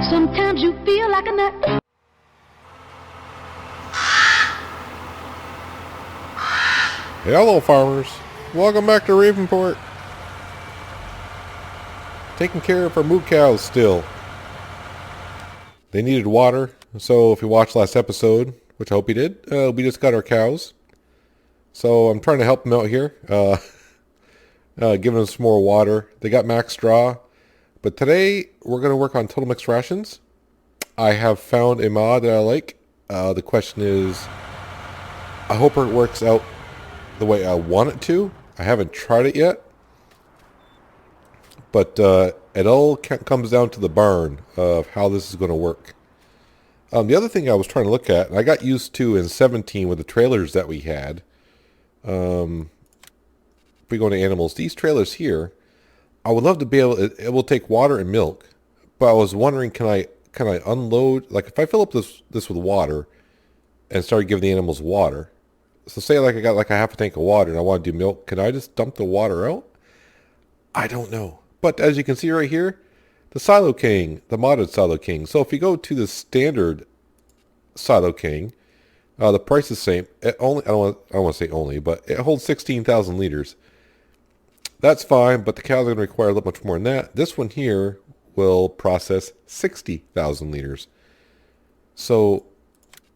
Sometimes you feel like a nut. Hello farmers, welcome back to Ravenport. Taking care of our moo cows still. They needed water, so if you watched last episode, which I hope you did, we just got our cows. So I'm trying to help them out here, giving them some more water. They got max straw, but today we're going to work on total mixed rations. I have found a mod that I like. The question is, I hope it works out the way I want it to. I haven't tried it yet, but it all comes down to the barn of how this is going to work. The other thing I was trying to look at, and I got used to in 17 with the trailers that we had. If we go into animals, these trailers here, I would love to be able. It will take water and milk, but I was wondering, can I unload? Like if I fill up this with water and start giving the animals water. So say like I got like a half a tank of water and I want to do milk. Can I just dump the water out? I don't know. But as you can see right here, the Silo King, the modded Silo King. So if you go to the standard Silo King, the price is the same. It only I don't want to say only, but it holds 16,000 liters. That's fine, but the cows are going to require a little much more than that. This one here will process 60,000 liters. So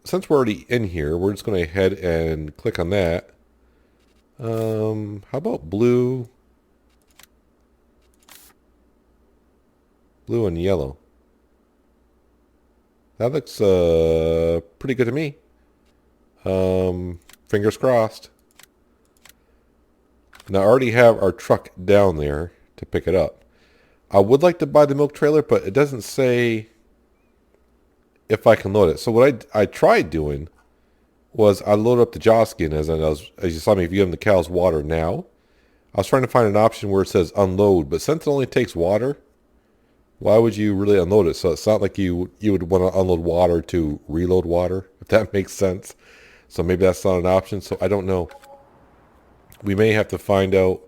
since we're already in here, we're just going to head and click on that. How about blue? Blue and yellow. That looks pretty good to me. Fingers crossed. Now I already have our truck down there to pick it up. I would like to buy the milk trailer, but it doesn't say if I can load it. So what I tried doing was I loaded up the Joskin as you saw me giving the cows water now. I was trying to find an option where it says unload, but since it only takes water, why would you really unload it? So it's not like you would want to unload water to reload water, if that makes sense. So maybe that's not an option. So I don't know. We may have to find out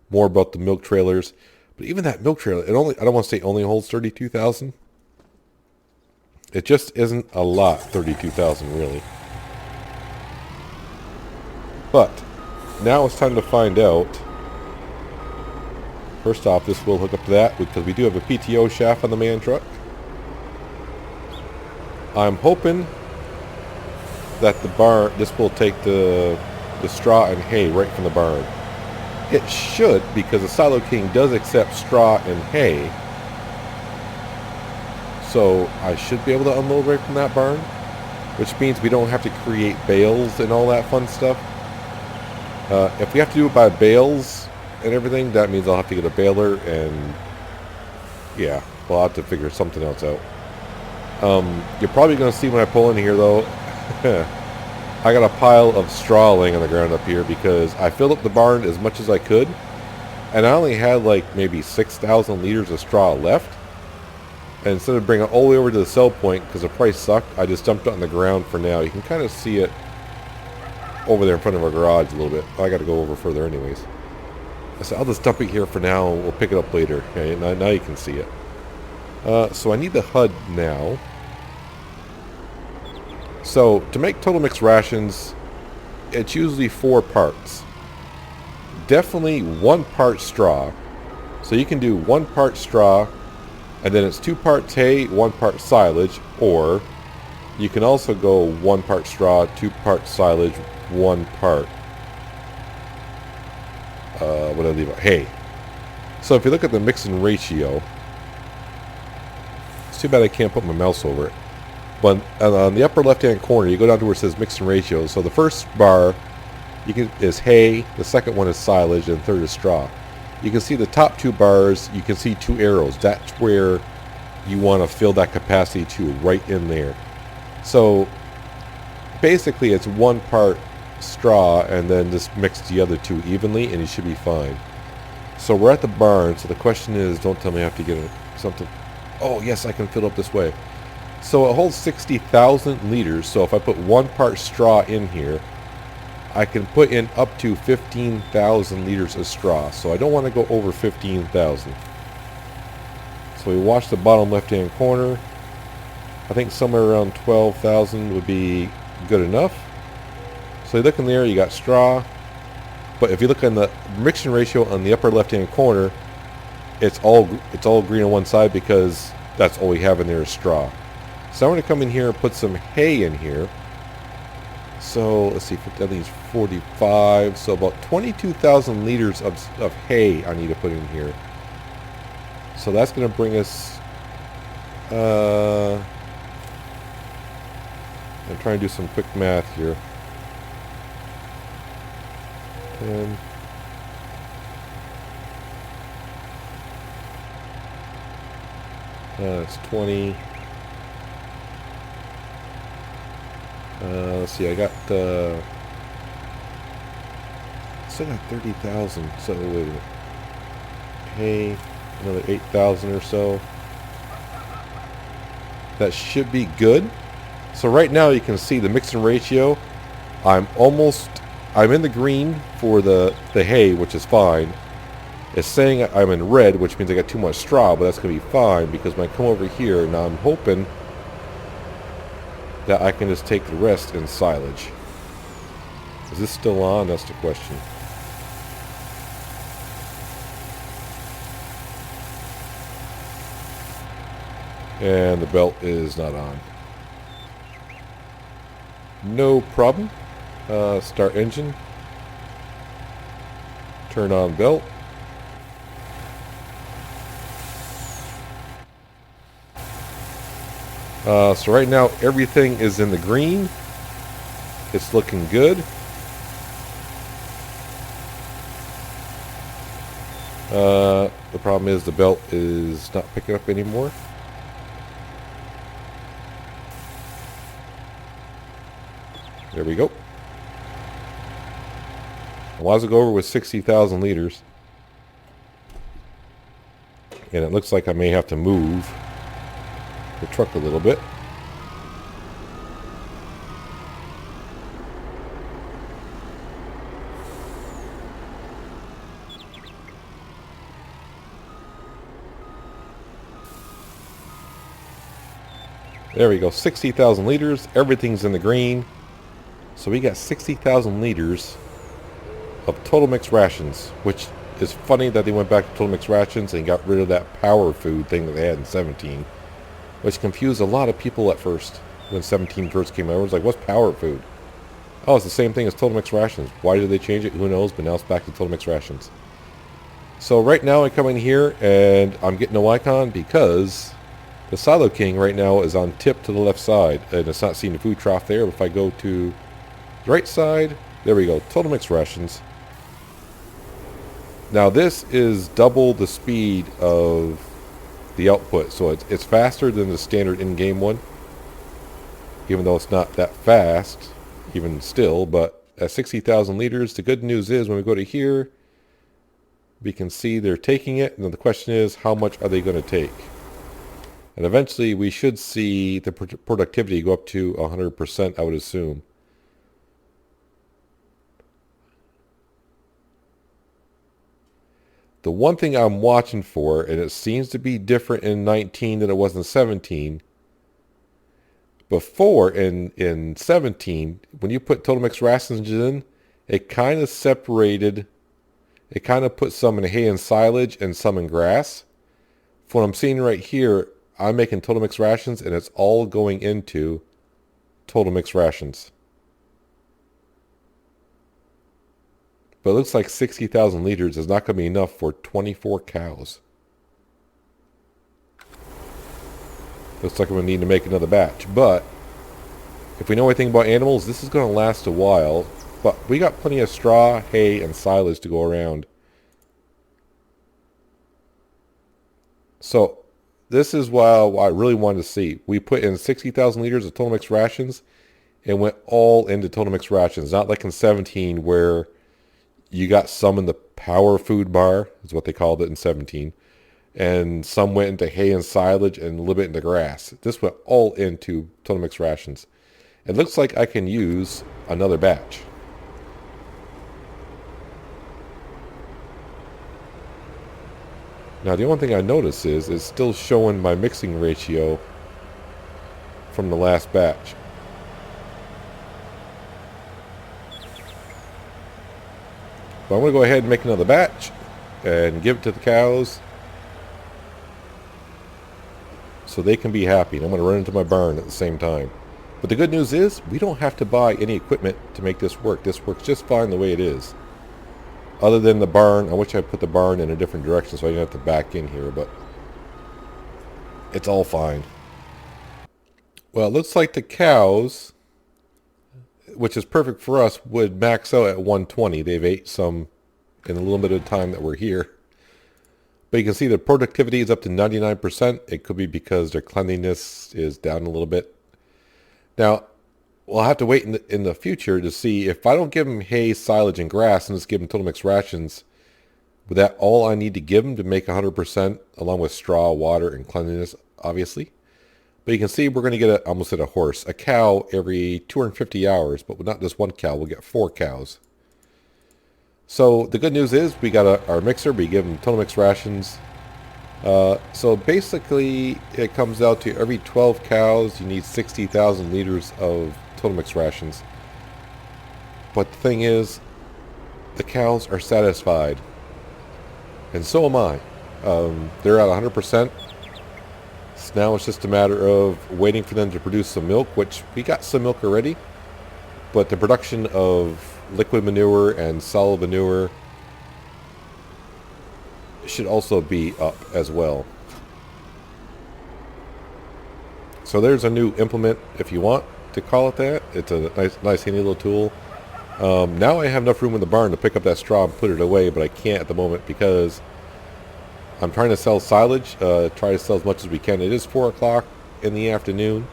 more about the milk trailers. But even that milk trailer, I don't want to say only holds 32,000. It just isn't a lot, 32,000 really. But now it's time to find out. First off, this will hook up to that because we do have a PTO shaft on the man truck. I'm hoping that this will take the straw and hay right from the barn. It should, because the Silo King does accept straw and hay. So I should be able to unload right from that barn, which means we don't have to create bales and all that fun stuff. If we have to do it by bales and everything, that means I'll have to get a baler, and yeah, we'll have to figure something else out. You're probably going to see when I pull in here though, I got a pile of straw laying on the ground up here because I filled up the barn as much as I could, and I only had like maybe 6,000 liters of straw left. And instead of bringing it all the way over to the sell point because the price sucked, I just dumped it on the ground for now. You can kind of see it over there in front of our garage a little bit. I got to go over further anyways. I said I'll just dump it here for now. We'll pick it up later. Okay, now you can see it. So I need the HUD now. So to make total mixed rations, it's usually 4 parts. Definitely 1 part straw. So you can do 1 part straw, and then it's 2 parts hay, 1 part silage, or you can also go 1 part straw, 2 parts silage, 1 part what did I leave out? Hay. So if you look at the mixing ratio, it's too bad I can't put my mouse over it. But on the upper left-hand corner, you go down to where it says mixing ratio. So the first bar is hay, the second one is silage, and the third is straw. You can see the top 2 bars, you can see 2 arrows. That's where you want to fill that capacity to, right in there. So basically it's 1 part straw and then just mix the other 2 evenly and you should be fine. So we're at the barn, so the question is, don't tell me I have to get something. Oh yes, I can fill up this way. So it holds 60,000 liters, so if I put 1 part straw in here, I can put in up to 15,000 liters of straw. So I don't want to go over 15,000. So So we watch the bottom left-hand corner. I think somewhere around 12,000 would be good enough. So you look in there, you got straw. But if you look on the mixing ratio on the upper left-hand corner, it's all green on one side because that's all we have in there is straw. So I'm going to come in here and put some hay in here. So let's see, I think it's 45. So about 22,000 liters of hay I need to put in here. So that's going to bring us... I'm trying to do some quick math here. 10. It's 20. Let's see, I got still got 30,000. So wait a minute. Hey, another 8,000 or so. That should be good. So right now you can see the mixing ratio. I'm in the green for the hay, which is fine. It's saying I'm in red, which means I got too much straw, but that's going to be fine because when I come over here, now I'm hoping that I can just take the rest in silage. Is this still on? That's the question. And the belt is not on. No problem. Start engine. Turn on belt. So right now everything is in the green. It's looking good. The problem is the belt is not picking up anymore. There we go. I was to go over with 60,000 liters. And it looks like I may have to move the truck a little bit. There we go, 60,000 liters. Everything's in the green. So we got 60,000 liters of total mixed rations, which is funny that they went back to total mixed rations and got rid of that power food thing that they had in 17, which confused a lot of people at first when 17 first came out. It was like, what's power food? Oh, it's the same thing as total mixed rations. Why did they change it? Who knows? But now it's back to total mixed rations. So right now I come in here and I'm getting no icon because the Silo King right now is on tip to the left side and it's not seeing the food trough there. But if I go to the right side, there we go, total mixed rations. Now this is double the speed of the output, so it's faster than the standard in-game one, even though it's not that fast even still. But at 60,000 liters, the good news is when we go to here, we can see they're taking it, and then the question is, how much are they going to take? And eventually we should see the productivity go up to 100%, I would assume. The one thing I'm watching for, and it seems to be different in 19 than it was in 17. Before, in 17, when you put total mixed rations in, it kind of separated. It kind of put some in hay and silage and some in grass. For what I'm seeing right here, I'm making total mixed rations, and it's all going into total mixed rations. But it looks like 60,000 liters is not going to be enough for 24 cows. Looks like I'm going to need to make another batch. But if we know anything about animals, this is going to last a while. But we got plenty of straw, hay, and silage to go around. So this is what I really wanted to see. We put in 60,000 liters of total mixed rations and went all into total mixed rations. Not like in 17 where you got some in the power food bar, is what they called it in 17. And some went into hay and silage and a little bit into grass. This went all into total mixed rations. It looks like I can use another batch. Now the only thing I notice is it's still showing my mixing ratio from the last batch. But I'm going to go ahead and make another batch and give it to the cows so they can be happy. And I'm going to run into my barn at the same time. But the good news is we don't have to buy any equipment to make this work. This works just fine the way it is. Other than the barn, I wish I put the barn in a different direction so I didn't have to back in here, but it's all fine. Well, it looks like the cows, which is perfect for us, would max out at 120. They've ate some in a little bit of time that we're here. But you can see the productivity is up to 99%. It could be because their cleanliness is down a little bit. Now, we'll have to wait in the future to see if I don't give them hay, silage, and grass and just give them total mix rations. Would that all I need to give them to make 100% along with straw, water, and cleanliness, obviously? But you can see we're going to get almost at a horse, a cow every 250 hours, but not just one cow. We'll get 4 cows. So the good news is we got our mixer. We give them total mix rations. So basically it comes out to every 12 cows you need 60,000 liters of total mix rations. But the thing is, the cows are satisfied. And so am I. They're at 100%. So now it's just a matter of waiting for them to produce some milk, which we got some milk already. But the production of liquid manure and solid manure should also be up as well. So there's a new implement, if you want to call it that. It's a nice handy little tool. Now I have enough room in the barn to pick up that straw and put it away, but I can't at the moment because I'm trying to sell silage, try to sell as much as we can. It is 4 o'clock in the afternoon,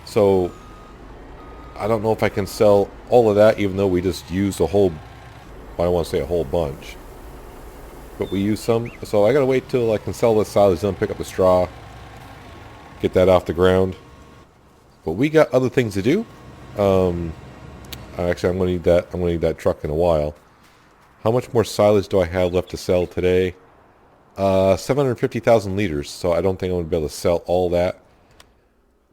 so I don't know if I can sell all of that, even though we just used a whole, I don't want to say a whole bunch, but we used some. So I gotta wait till I can sell this silage, then pick up the straw, get that off the ground. But we got other things to do. Actually, I'm gonna need that. I'm gonna need that truck in a while. How much more silage do I have left to sell today? 750,000 liters. So I don't think I'm gonna be able to sell all that.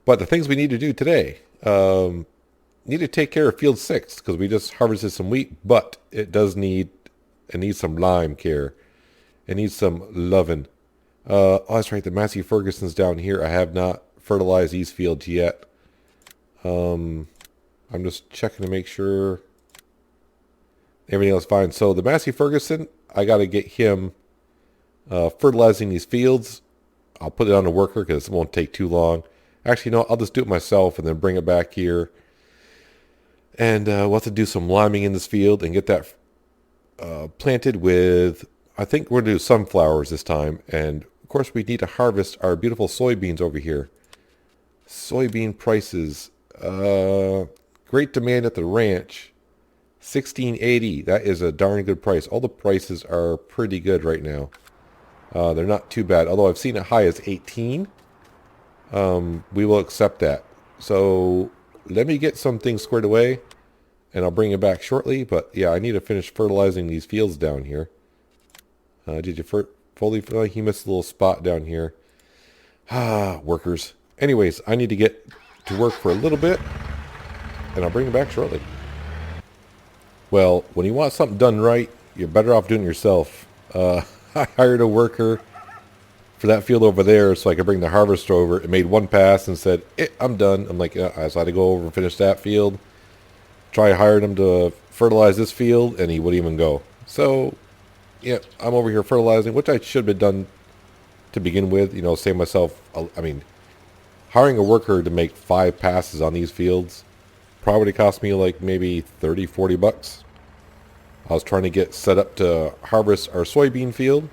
But the things we need to do today. Need to take care of field 6 because we just harvested some wheat, but it needs some lime care. It needs some loving. Oh, that's right. The Massey Ferguson's down here. I have not fertilized these fields yet. I'm just checking to make sure everything else is fine. So the Massey Ferguson, I got to get him fertilizing these fields. I'll put it on a worker because it won't take too long. Actually, no, I'll just do it myself and then bring it back here. And we'll have to do some liming in this field and get that planted with, I think we're going to do sunflowers this time. And, of course, we need to harvest our beautiful soybeans over here. Soybean prices. Great demand at the ranch. $16.80. That is a darn good price. All the prices are pretty good right now. They're not too bad. Although I've seen it high as 18. We will accept that. So let me get some things squared away, and I'll bring it back shortly. But yeah, I need to finish fertilizing these fields down here. Did you fully fertilize? He missed a little spot down here. Workers. Anyways, I need to get to work for a little bit, and I'll bring it back shortly. Well, when you want something done right, you're better off doing it yourself. I hired a worker for that field over there so I could bring the harvester over. It made one pass and said, I'm done. I'm like, so I had to go over and finish that field. Try hiring him to fertilize this field, and he wouldn't even go. So, yeah, I'm over here fertilizing, which I should have done to begin with. You know, save myself, I mean, hiring a worker to make 5 passes on these fields probably cost me like maybe 30, 40 bucks. I was trying to get set up to harvest our soybean field.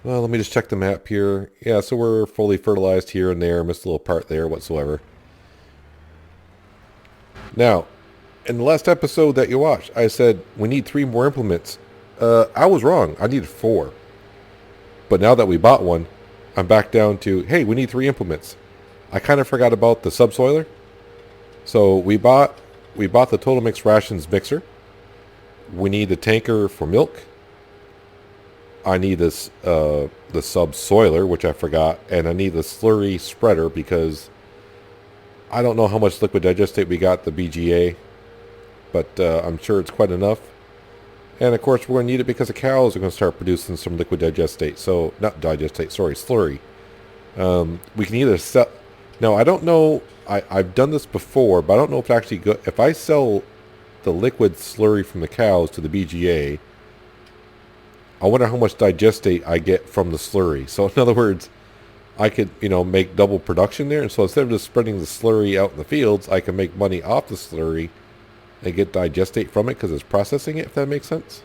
Well, let me just check the map here. Yeah, so we're fully fertilized here and there. Missed a little part there whatsoever. Now, in the last episode that you watched, I said we need 3 more implements. I was wrong. I needed 4. But now that we bought one, I'm back down to, hey, we need 3 implements. I kind of forgot about the subsoiler. So we bought the Total Mix Rations mixer. We need the tanker for milk. I need this the subsoiler, which I forgot, and I need the slurry spreader because I don't know how much liquid digestate we got at the BGA, but I'm sure it's quite enough. And of course, we're going to need it because the cows are going to start producing some liquid digestate. So, not digestate, sorry, slurry. We can either sell. Now, I don't know. I've done this before, but I don't know if actually if I sell the liquid slurry from the cows to the BGA, I wonder how much digestate I get from the slurry. So, in other words, I could, make double production there. And so instead of just spreading the slurry out in the fields, I can make money off the slurry and get digestate from it because it's processing it, if that makes sense.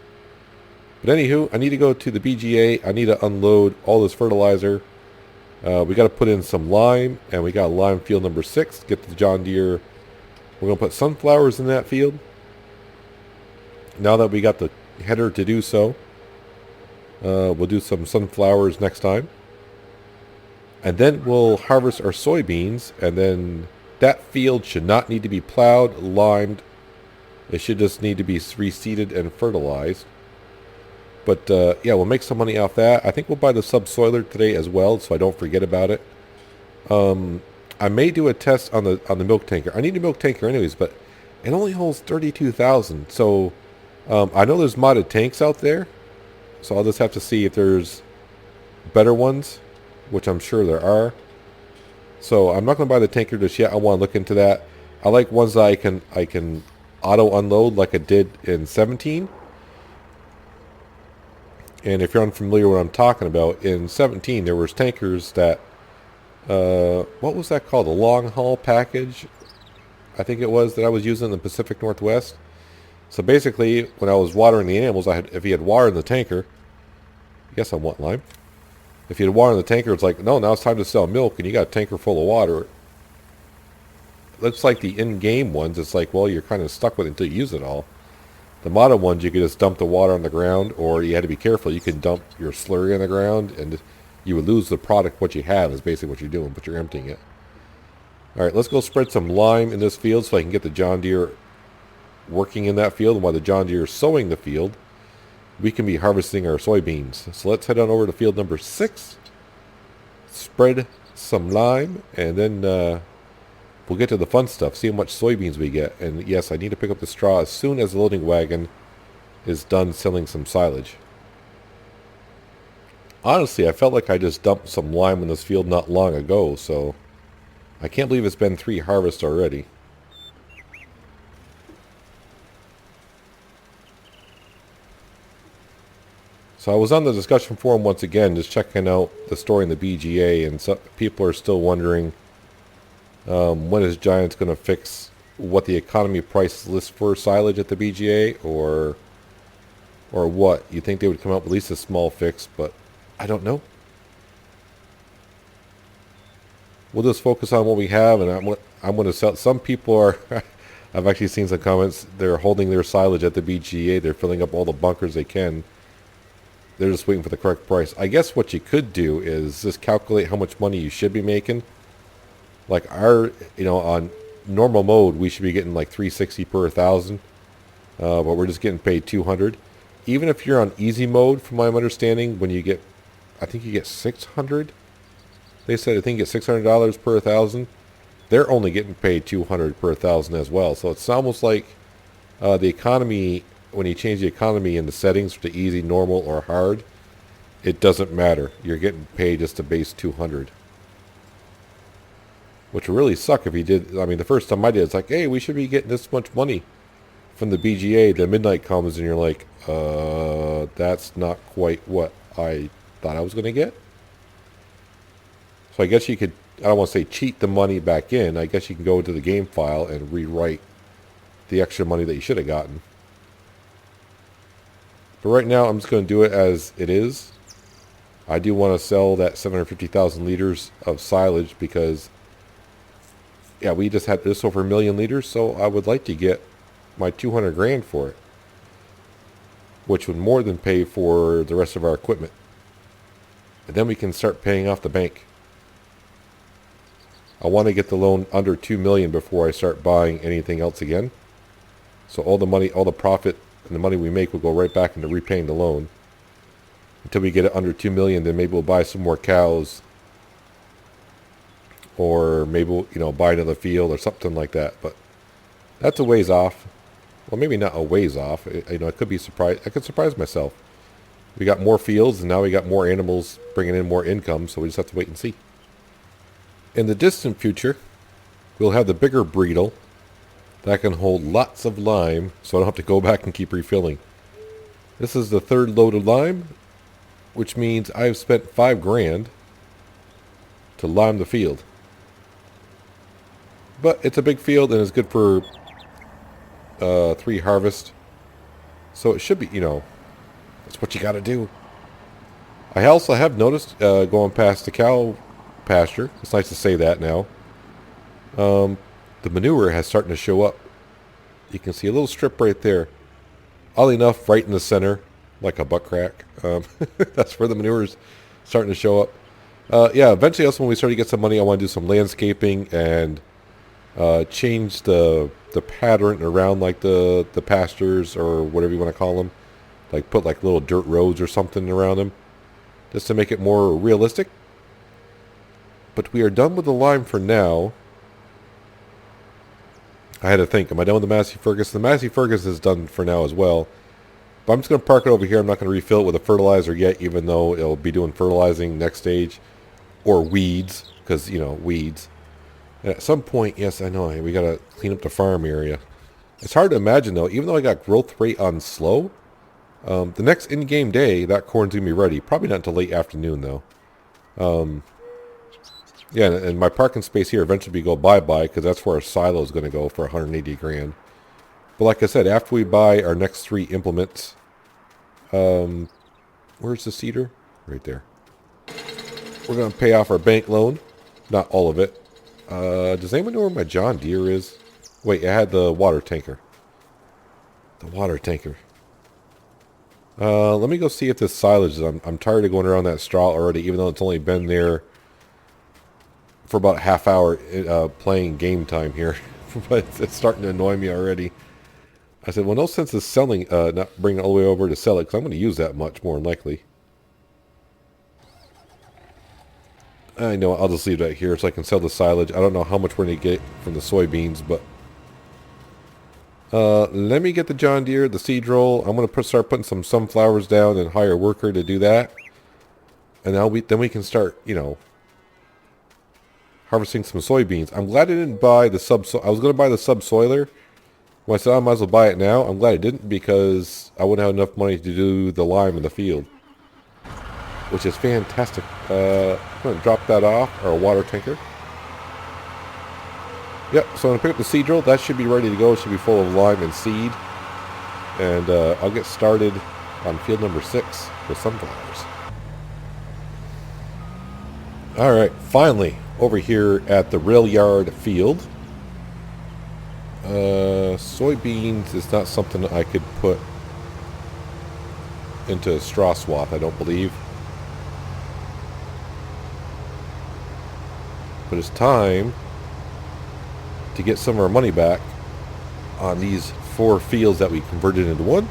But anywho, I need to go to the BGA. I need to unload all this fertilizer. We got to put in some lime, and we got lime field number 6. Get the John Deere. We're going to put sunflowers in that field. Now that we got the header to do so, we'll do some sunflowers next time. And then we'll harvest our soybeans, and then that field should not need to be plowed, limed. It should just need to be reseeded and fertilized. But yeah, we'll make some money off that. I think we'll buy the subsoiler today as well, so I don't forget about it. I may do a test on the milk tanker. I need a milk tanker anyways, but it only holds 32,000. So I know there's modded tanks out there, so I'll just have to see if there's better ones, which I'm sure there are. So I'm not going to buy the tanker just yet. I want to look into that. I like ones that I can auto unload like I did in 17. And if you're unfamiliar with what I'm talking about, in 17 there was tankers that, what was that called? A long haul package, I think it was, that I was using in the Pacific Northwest. So basically, when I was watering the animals, if you had water in the tanker, yes, I want lime. If you had water in the tanker, it's like, no, now it's time to sell milk, and you got a tanker full of water. Looks like the in-game ones, it's like, well, you're kind of stuck with it until you use it all. The modded ones, you could just dump the water on the ground, or you had to be careful. You could dump your slurry on the ground, and you would lose the product. What you have is basically what you're doing, but you're emptying it. All right, let's go spread some lime in this field so I can get the John Deere working in that field. And while the John Deere is sowing the field, we can be harvesting our soybeans. So let's head on over to field number 6, spread some lime, and then we'll get to the fun stuff, see how much soybeans we get. And yes, I need to pick up the straw as soon as the loading wagon is done selling some silage. Honestly, I felt like I just dumped some lime in this field not long ago, so I can't believe it's been 3 harvests already. So I was on the discussion forum once again, just checking out the story in the BGA, and so people are still wondering when is Giants going to fix what the economy price lists for silage at the BGA, or what? You think they would come up with at least a small fix, but I don't know. We'll just focus on what we have, and I'm going to sell. Some people are, I've actually seen some comments, they're holding their silage at the BGA, they're filling up all the bunkers they can. They're just waiting for the correct price. I guess what you could do is just calculate how much money you should be making. Like on normal mode, we should be getting like $360 per 1,000, but we're just getting paid $200. Even if you're on easy mode, from my understanding, when you get, I think you get $600. They said I think you get $600 per 1,000. They're only getting paid $200 per 1,000 as well. So it's almost like the economy. When you change the economy in the settings to easy, normal, or hard, it doesn't matter. You're getting paid just a base $200. Which would really suck if you did. I mean, the first time I did, it's like, hey, we should be getting this much money from the BGA. Then midnight comes and you're like, that's not quite what I thought I was going to get. So I guess you could, I don't want to say cheat the money back in. I guess you can go into the game file and rewrite the extra money that you should have gotten. But right now, I'm just going to do it as it is. I do want to sell that 750,000 liters of silage because, yeah, we just had just over 1 million liters, so I would like to get my 200 grand for it, which would more than pay for the rest of our equipment. And then we can start paying off the bank. I want to get the loan under 2 million before I start buying anything else again. So all the money, all the profit, and the money we make will go right back into repaying the loan. until we get it under 2 million. Then maybe we'll buy some more cows, or maybe we'll, buy another field or something like that. But that's a ways off. Well, maybe not a ways off. I could be surprised. I could surprise myself. We got more fields, and now we got more animals bringing in more income. So we just have to wait and see. In the distant future, we'll have the bigger breedle that can hold lots of lime, so I don't have to go back and keep refilling. This is the third load of lime, which means I've spent $5,000 to lime the field. But it's a big field and it's good for 3 harvests. So it should be, that's what you got to do. I also have noticed going past the cow pasture, it's nice to say that now, the manure has starting to show up. You can see a little strip right there. Oddly enough, right in the center, like a butt crack. That's where the manure is starting to show up. Yeah, eventually also when we start to get some money, I want to do some landscaping and change the pattern around like the pastures or whatever you want to call them. Like put like little dirt roads or something around them, just to make it more realistic. But we are done with the lime for now. I had to think, am I done with the Massey Ferguson? The Massey Ferguson is done for now as well. But I'm just going to park it over here. I'm not going to refill it with a fertilizer yet, even though it'll be doing fertilizing next stage. Or weeds, because, weeds. And at some point, yes, I know, we got to clean up the farm area. It's hard to imagine, though, even though I got growth rate on slow, the next in-game day, that corn's going to be ready. Probably not until late afternoon, though. Yeah, and my parking space here eventually go bye-bye, because that's where our silo is going to go for $180,000. But like I said, after we buy our next 3 implements, where's the seeder? Right there. We're going to pay off our bank loan. Not all of it. Does anyone know where my John Deere is? Wait, I had the water tanker. The water tanker. Let me go see if this silage is... I'm tired of going around that straw already, even though it's only been there for about a half hour playing game time here. But it's starting to annoy me already. I said, well, no sense of selling, not bringing it all the way over to sell it, because I'm going to use that much more than likely. I know, I'll just leave that here so I can sell the silage. I don't know how much we're going to get from the soybeans, but let me get the John Deere, the seed roll. I'm going to start putting some sunflowers down and hire a worker to do that. And then we can start, harvesting some soybeans. I'm glad I didn't buy the I was going to buy the subsoiler. When I said I might as well buy it now, I'm glad I didn't, because I wouldn't have enough money to do the lime in the field. Which is fantastic. I'm going to drop that off, our water tanker. Yep, so I'm going to pick up the seed drill. That should be ready to go. It should be full of lime and seed. And I'll get started on field number 6 with sunflowers. Alright, finally, over here at the railyard field. Soybeans is not something I could put into a straw swath, I don't believe. But it's time to get some of our money back on these 4 fields that we converted into 1.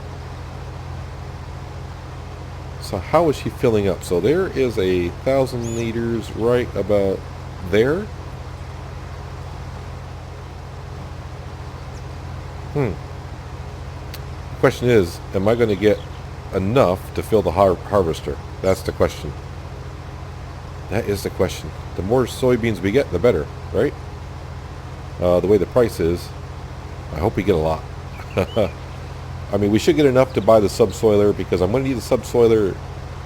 So how is she filling up? So there is 1,000 liters right about there. The question is, am I going to get enough to fill the harvester? That's the question. That is the question. The more soybeans we get, the better, right? The way the price is, I hope we get a lot. I mean, we should get enough to buy the subsoiler, because I'm going to need the subsoiler,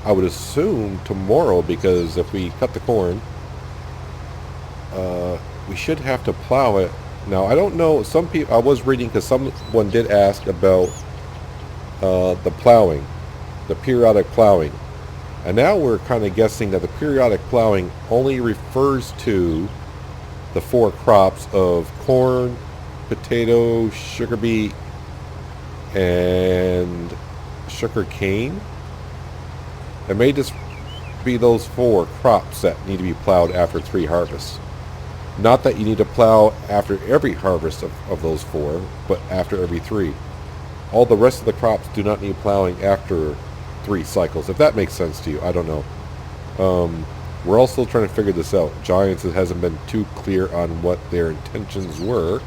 I would assume, tomorrow, because if we cut the corn, we should have to plow it. Now, I don't know, some people, I was reading, because someone did ask about the plowing, the periodic plowing. And now we're kind of guessing that the periodic plowing only refers to the 4 crops of corn, potato, sugar beet, and sugar cane. It may just be those 4 crops that need to be plowed after 3 harvests. Not that you need to plow after every harvest of those 4, but after every 3. All the rest of the crops do not need plowing after 3 cycles, if that makes sense to you. I don't know. We're all still trying to figure this out. Giants hasn't been too clear on what their intentions were.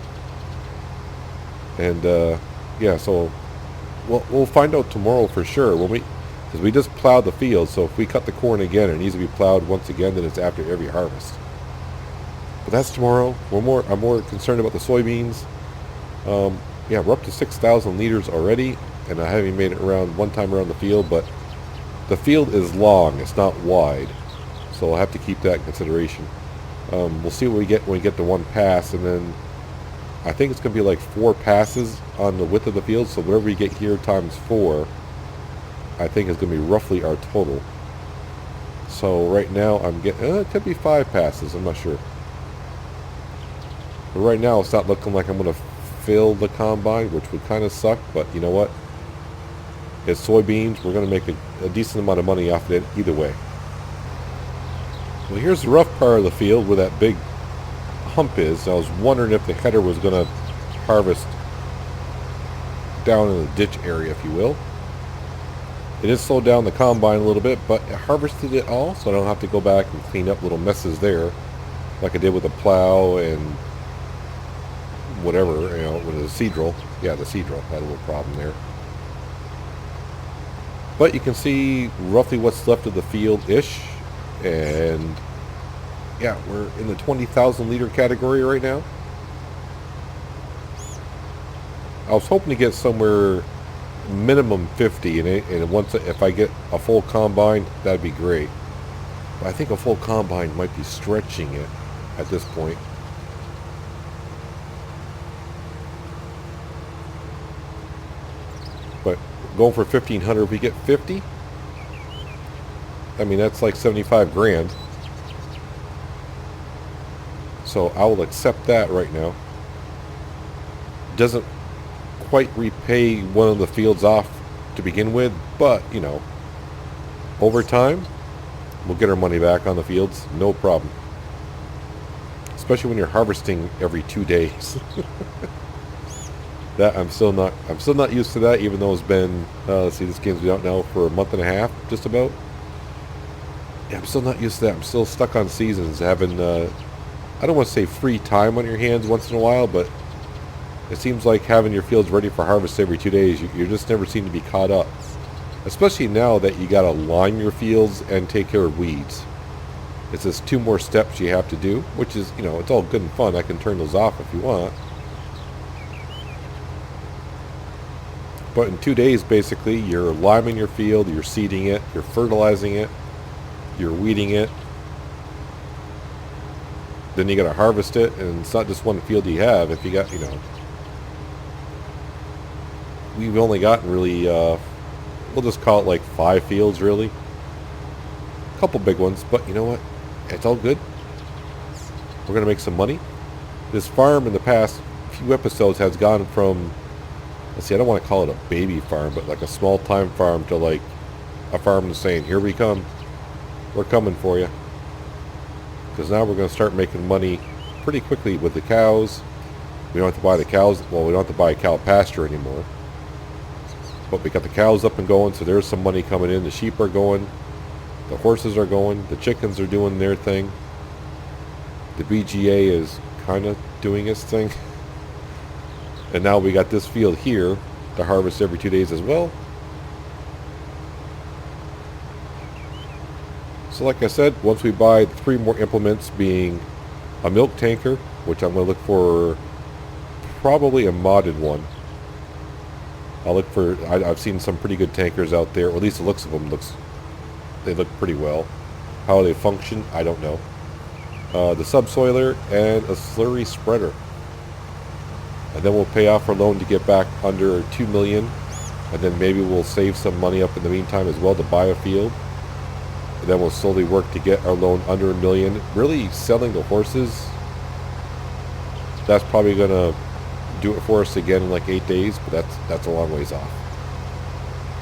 And, yeah, so we'll find out tomorrow for sure. Because we just plowed the field, so if we cut the corn again, it needs to be plowed once again, then it's after every harvest. But that's tomorrow. I'm more concerned about the soybeans. Yeah, we're up to 6,000 liters already, and I haven't made it around one time around the field, but the field is long, it's not wide, so I'll have to keep that in consideration. We'll see what we get when we get to one pass, and then I think it's going to be like 4 passes on the width of the field, so whatever we get here times 4, I think is going to be roughly our total. So right now I'm getting, it could be 5 passes, I'm not sure. But right now it's not looking like I'm going to fill the combine, which would kind of suck, but you know what? It's soybeans. We're going to make a decent amount of money off of it either way. Well, here's the rough part of the field where that big hump is. I was wondering if the header was going to harvest down in the ditch area, if you will. It did slow down the combine a little bit, but it harvested it all, so I don't have to go back and clean up little messes there like I did with the plow and whatever, you know, with the seed drill. Yeah, the seed drill had a little problem there. But you can see roughly what's left of the field-ish. And yeah, we're in the 20,000 liter category right now. I was hoping to get somewhere minimum 50, and once if I get a full combine, that'd be great. But I think a full combine might be stretching it at this point. But going for 1,500, if we get 50, I mean that's like 75 grand. So I will accept that right now. Doesn't quite repay one of the fields off to begin with, but you know, over time we'll get our money back on the fields, no problem. Especially when you're harvesting every 2 days. That I'm still not used to that, even though it's been let's see, this game's been out now for a month and a half, just about. Yeah, I'm still not used to that. I'm still stuck on seasons, having I don't want to say free time on your hands once in a while, but it seems like having your fields ready for harvest every 2 days, you just never seem to be caught up. Especially now that you got to lime your fields and take care of weeds. It's just 2 more steps you have to do, which is, you know, it's all good and fun. I can turn those off if you want. But in 2 days, basically, you're liming your field, you're seeding it, you're fertilizing it, you're weeding it. Then you got to harvest it, and it's not just one field you have. If you got, you know, we've only gotten really, we'll just call it like 5 fields, really. A couple big ones, but you know what? It's all good. We're going to make some money. This farm in the past few episodes has gone from, let's see, I don't want to call it a baby farm, but like a small-time farm to like a farm saying, here we come. We're coming for you. Because now we're going to start making money pretty quickly with the cows. We don't have to buy the cows. Well, we don't have to buy a cow pasture anymore. But we got the cows up and going, so there's some money coming in. The sheep are going. The horses are going. The chickens are doing their thing. The BGA is kind of doing its thing. And now we got this field here to harvest every 2 days as well. So like I said, once we buy 3 more implements, being a milk tanker, which I'm going to look for probably a modded one. I'll look for, I've seen some pretty good tankers out there, or at least the looks of them they look pretty well. How they function, I don't know. The subsoiler and a slurry spreader. And then we'll pay off our loan to get back under 2 million. And then maybe we'll save some money up in the meantime as well to buy a field. And then we'll slowly work to get our loan under 1 million. Really selling the horses, that's probably going to do it for us again in like 8 days, but that's a long ways off.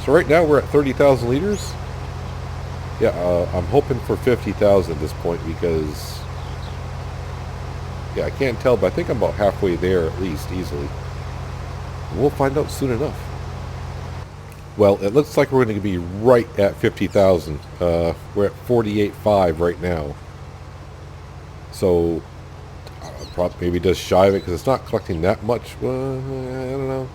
So right now we're at 30,000 liters. Yeah, I'm hoping for 50,000 at this point because, yeah, I can't tell, but I think I'm about halfway there at least, easily. And we'll find out soon enough. Well, it looks like we're going to be right at 50,000. We're at 48.5 right now. So, maybe just shy of it because it's not collecting that much. Well, I don't know.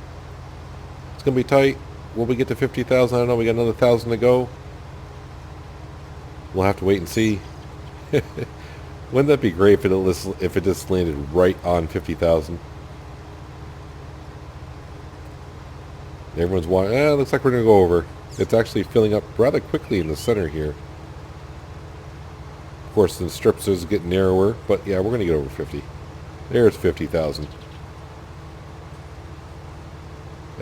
It's going to be tight. Will we get to 50,000? I don't know. We got another 1,000 to go. We'll have to wait and see. Wouldn't that be great if it just landed right on 50,000? Everyone's wanting, looks like we're going to go over. It's actually filling up rather quickly in the center here. Of course, the strips is getting narrower, but yeah, we're going to get over 50. There's 50,000.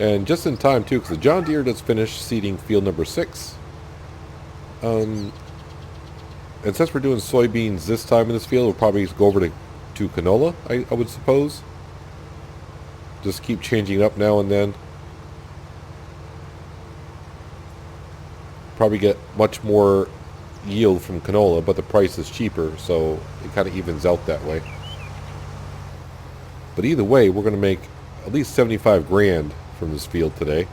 And just in time, too, because the John Deere does finish seeding field number 6. And since we're doing soybeans this time in this field, we'll probably go over to canola, I would suppose. Just keep changing it up now and then. Probably get much more yield from canola, but the price is cheaper, so it kind of evens out that way. But either way, we're going to make at least 75 grand from this field today.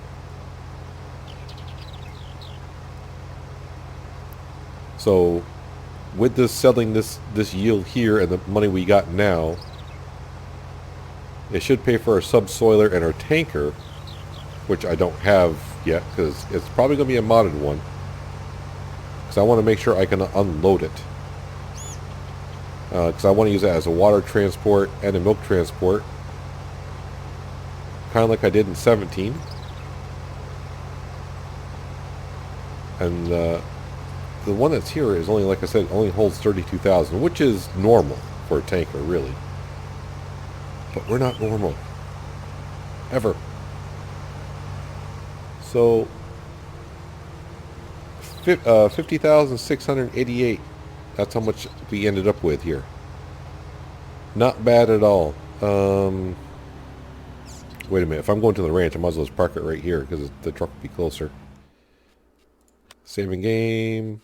So with this selling this yield here and the money we got now, it should pay for our subsoiler and our tanker, which I don't have yet because it's probably going to be a modded one. I want to make sure I can unload it because I want to use it as a water transport and a milk transport, kind of like I did in 17. And the one that's here is only, like I said, only holds 32,000, which is normal for a tanker, really. But we're not normal ever. So 50,688. That's how much we ended up with here. Not bad at all. Wait a minute. If I'm going to the ranch, I might as well just park it right here because the truck will be closer. Saving game.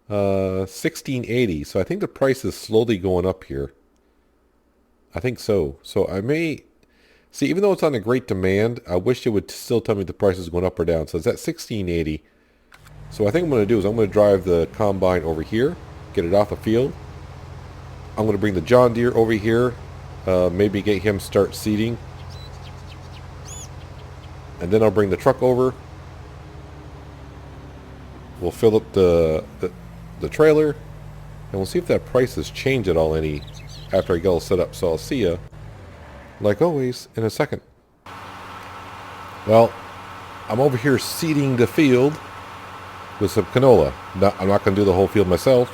1680. So I think the price is slowly going up here. I think so. So I may... See, even though it's on a great demand, I wish it would still tell me the price is going up or down. So it's at 1680. So what I think I'm going to do is I'm going to drive the combine over here, get it off the field. I'm going to bring the John Deere over here, maybe get him start seeding. And then I'll bring the truck over. We'll fill up the trailer, and we'll see if that price has changed at all any after I get all set up. So I'll see you, like always, in a second. Well, I'm over here seeding the field with some canola. I'm not going to do the whole field myself.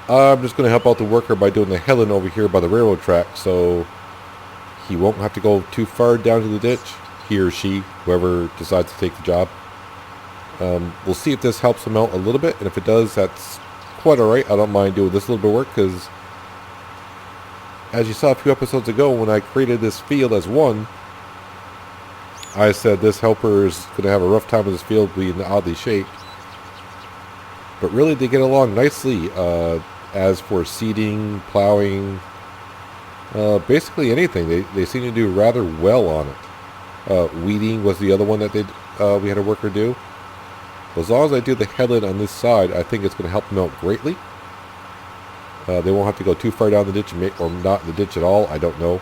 I'm just going to help out the worker by doing the Helen over here by the railroad track, so he won't have to go too far down to the ditch. He or she, whoever decides to take the job. We'll see if this helps him out a little bit, and if it does, that's quite alright. I don't mind doing this little bit of work, because as you saw a few episodes ago when I created this field as one, I said this helper is going to have a rough time with this field being oddly shaped. But really, they get along nicely. As for seeding, plowing, basically anything, they seem to do rather well on it. Weeding was the other one that we had a worker do. But as long as I do the headland on this side, I think it's going to help them out greatly. They won't have to go too far down the ditch, or not in the ditch at all. I don't know.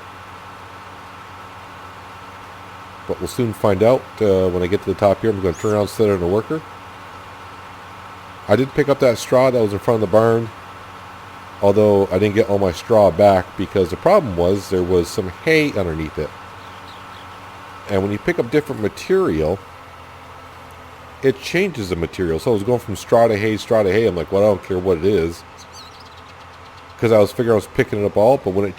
But we'll soon find out. When I get to the top here, I'm going to turn around and set it on a worker. I did pick up that straw that was in front of the barn, although I didn't get all my straw back because the problem was there was some hay underneath it. And when you pick up different material, it changes the material. So I was going from straw to hay. I'm like, well, I don't care what it is, because I was figuring I was picking it up all. But when it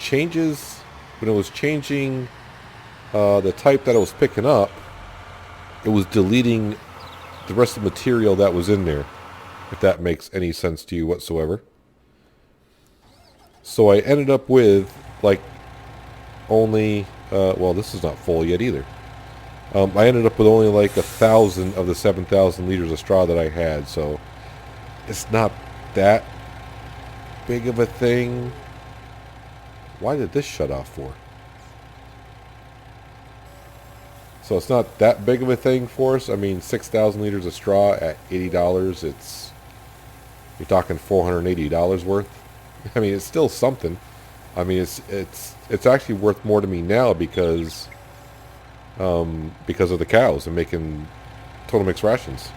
was changing the type that I was picking up, it was deleting the rest of the material that was in there. If that makes any sense to you whatsoever. So I ended up with, like, only, well, this is not full yet either. I ended up with only like 1,000 of the 7,000 liters of straw that I had, so it's not that big of a thing. Why did this shut off for? So it's not that big of a thing for us. I mean, 6,000 liters of straw at $80, you're talking $480 worth. I mean, it's still something. I mean, it's actually worth more to me now because of the cows and making total mixed rations.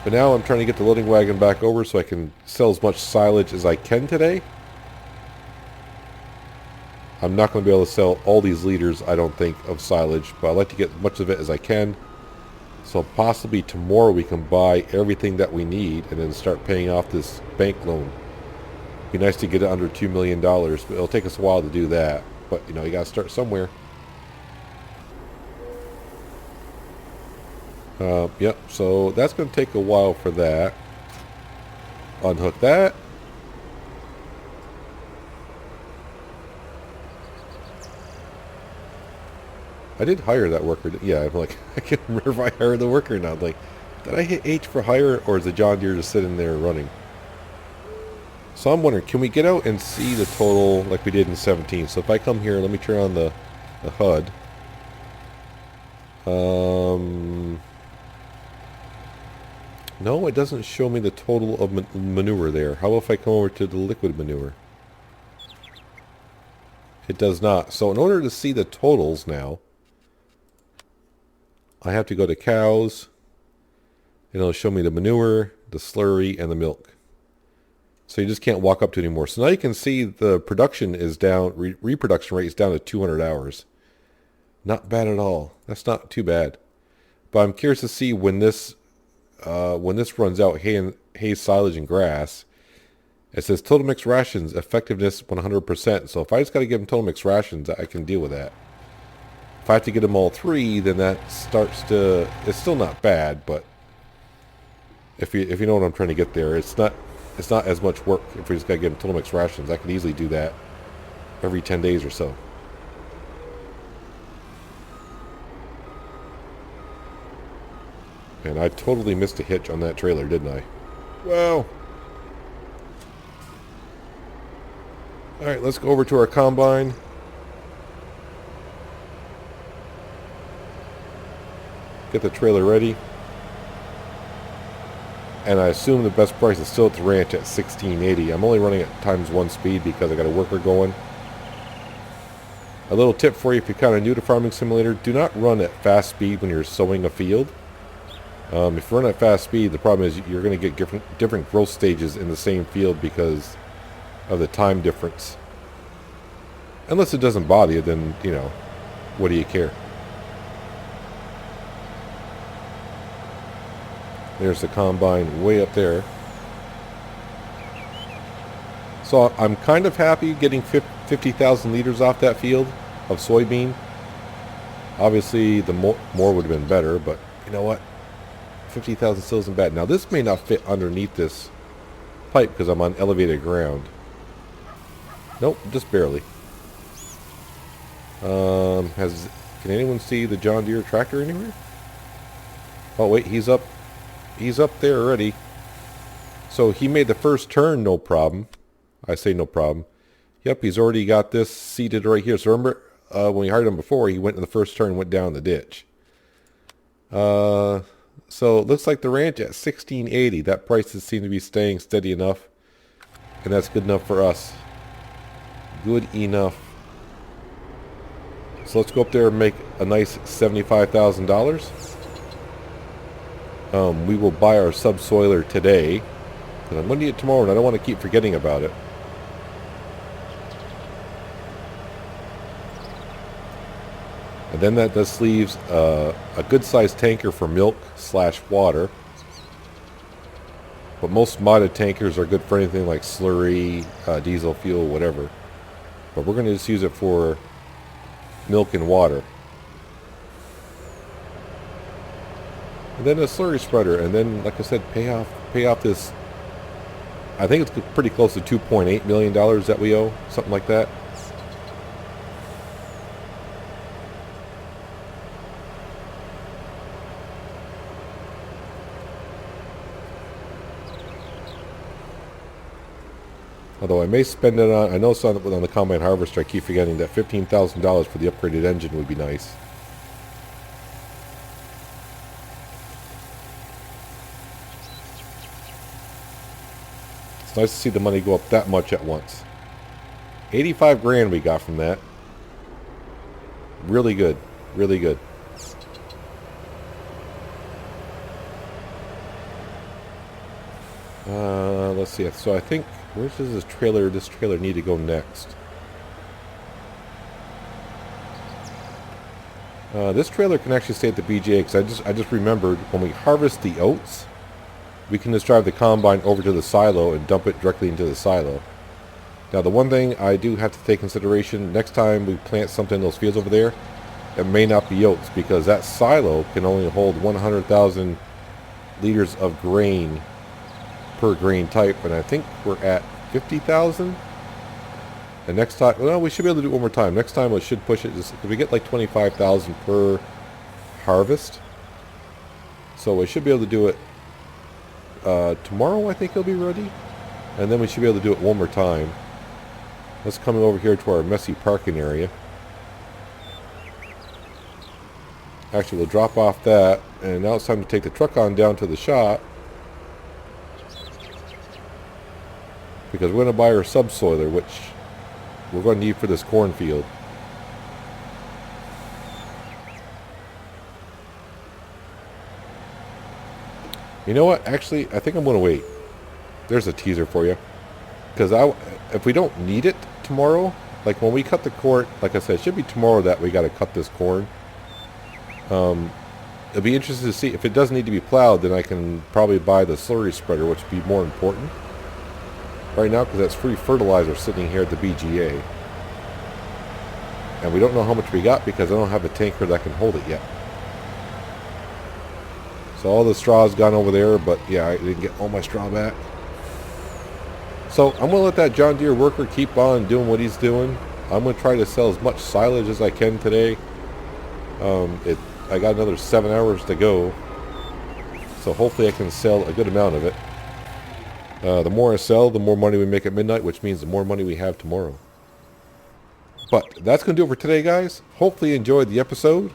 But now I'm trying to get the loading wagon back over so I can sell as much silage as I can today. I'm not going to be able to sell all these liters, I don't think, of silage, but I'd like to get as much of it as I can. So possibly tomorrow we can buy everything that we need and then start paying off this bank loan. Be nice to get it under $2 million, but it'll take us a while to do that. But, you know, you got to start somewhere. Yep, so that's going to take a while for that. Unhook that. I did hire that worker. Yeah, I'm like, I can't remember if I hired the worker or not. Like, did I hit H for hire, or is the John Deere just sitting there running? So I'm wondering, can we get out and see the total like we did in 17? So if I come here, let me turn on the HUD. No, it doesn't show me the total of manure there. How about if I come over to the liquid manure? It does not. So in order to see the totals now, I have to go to cows, and it'll show me the manure, the slurry, and the milk. So you just can't walk up to it anymore. So now you can see the production is down, reproduction rate is down to 200 hours. Not bad at all. That's not too bad. But I'm curious to see when this runs out, hay, silage, and grass. It says total mixed rations, effectiveness 100%. So if I just got to give them total mixed rations, I can deal with that. If I have to get them all three, then that starts to... It's still not bad, but if you know what I'm trying to get there, it's not as much work if we just got to give them total mixed rations. I could easily do that every 10 days or so. And I totally missed a hitch on that trailer, didn't I? Well... Alright, let's go over to our combine. Get the trailer ready. And I assume the best price is still at the ranch at $16.80. I'm only running at ×1 speed because I got a worker going. A little tip for you if you're kind of new to Farming Simulator, do not run at fast speed when you're sowing a field. If you run at fast speed, the problem is you're going to get different growth stages in the same field because of the time difference. Unless it doesn't bother you, then, you know, what do you care? There's the combine way up there. So I'm kind of happy getting 50,000 liters off that field of soybean. Obviously, the more would have been better, but you know what? 50,000 still isn't bad. Now, this may not fit underneath this pipe because I'm on elevated ground. Nope, just barely. Can anyone see the John Deere tractor anywhere? Oh wait, he's up there already. So he made the first turn, no problem. I say no problem. Yep, he's already got this seated right here. So remember, when we hired him before, he went in the first turn and went down the ditch. So it looks like the ranch at $16.80. That price seems to be staying steady enough. And that's good enough for us. Good enough. So let's go up there and make a nice $75,000. We will buy our subsoiler today. And I'm going to need it tomorrow, and I don't want to keep forgetting about it. And then that just leaves a good-sized tanker for milk / water. But most modded tankers are good for anything like slurry, diesel fuel, whatever. But we're going to just use it for milk and water. And then a slurry spreader, and then, like I said, pay off this. I think it's pretty close to $2.8 million that we owe, something like that. Although I may spend it on, I know on the Combine Harvester, I keep forgetting that $15,000 for the upgraded engine would be nice. It's nice to see the money go up that much at once. 85 grand we got from that. Really good. Really good. Let's see. So I think, where does this trailer need to go next? This trailer can actually stay at the BGA because I just remembered when we harvest the oats, we can just drive the combine over to the silo and dump it directly into the silo. Now the one thing I do have to take consideration, next time we plant something in those fields over there, it may not be oats because that silo can only hold 100,000 liters of grain per grain type, and I think we're at 50,000. And next time, well, we should be able to do it one more time. Next time, we should push it. Just, we get like 25,000 per harvest, so we should be able to do it tomorrow. I think it'll be ready, and then we should be able to do it one more time. Let's come over here to our messy parking area. Actually, we'll drop off that, and now it's time to take the truck on down to the shop because we're going to buy our subsoiler, which we're going to need for this cornfield. You know what? Actually, I think I'm going to wait. There's a teaser for you. Because if we don't need it tomorrow, like when we cut the corn, like I said, it should be tomorrow that we got to cut this corn. It'll be interesting to see if it does need to be plowed. Then I can probably buy the slurry spreader, which would be more important right now because that's free fertilizer sitting here at the BGA, and we don't know how much we got because I don't have a tanker that can hold it yet. So all the straw's gone over there, but yeah, I didn't get all my straw back. So I'm going to let that John Deere worker keep on doing what he's doing. I'm going to try to sell as much silage as I can today. I got another 7 hours to go, so hopefully I can sell a good amount of it. The more I sell, the more money we make at midnight, which means the more money we have tomorrow. But that's going to do it for today, guys. Hopefully you enjoyed the episode.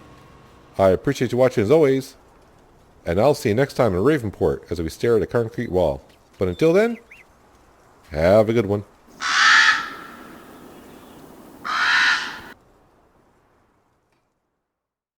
I appreciate you watching as always. And I'll see you next time in Ravenport as we stare at a concrete wall. But until then, have a good one.